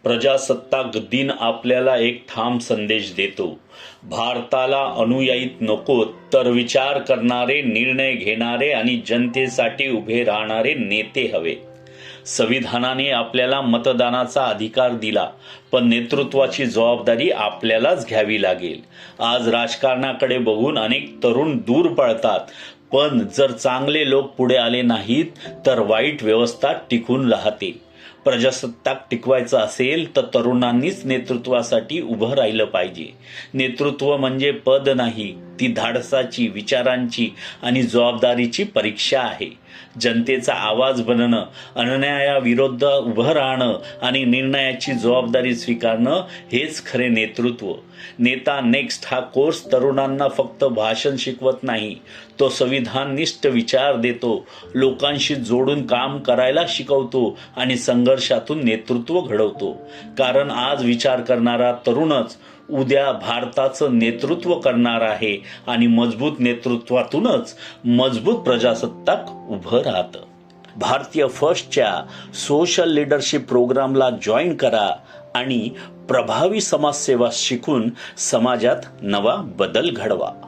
प्रजासत्ताक दिन आपल्याला एक ठाम संदेश देतो. भारताला अनुयायीत नको तर विचार करणारे, निर्णय घेणारे आणि जनतेसाठी उभे राहणारे नेते हवे. संविधानाने आपल्याला मतदानाचा अधिकार दिला, पण नेतृत्वाची जबाबदारी आपल्यालाच घ्यावी लागेल. आज राजकारणाकडे बघून अनेक तरुण दूर पळतात, पण जर चांगले लोक पुढे आले नाहीत तर वाईट व्यवस्था टिकून राहते. प्रजासत्ताक टिकवायचं असेल तर तरुणांनीच नेतृत्वासाठी उभं राहिलं पाहिजे. नेतृत्व म्हणजे पद नाही, ती धाडसाची, विचारांची आणि जबाबदारीची परीक्षा आहे. जनतेचा आवाज बनणं, अन्यायाविरुद्ध उभं राहणं आणि निर्णयाची जबाबदारी स्वीकारणं हेच खरे नेतृत्व. नेता नेक्स्ट हा कोर्स तरुणांना फक्त भाषण शिकवत नाही, तो संविधाननिष्ठ विचार देतो, लोकांशी जोडून काम करायला शिकवतो आणि संघर्षातून नेतृत्व घडवतो. कारण आज विचार करणारा तरुणच उद्या भारताचं नेतृत्व करणार आहे आणि मजबूत नेतृत्वातूनच मजबूत प्रजासत्ताक उभं राहतं. भारतीय फर्स्टच्या सोशल लीडरशिप प्रोग्रामला जॉईन करा आणि प्रभावी समाजसेवा शिकून समाजात नवा बदल घडवा.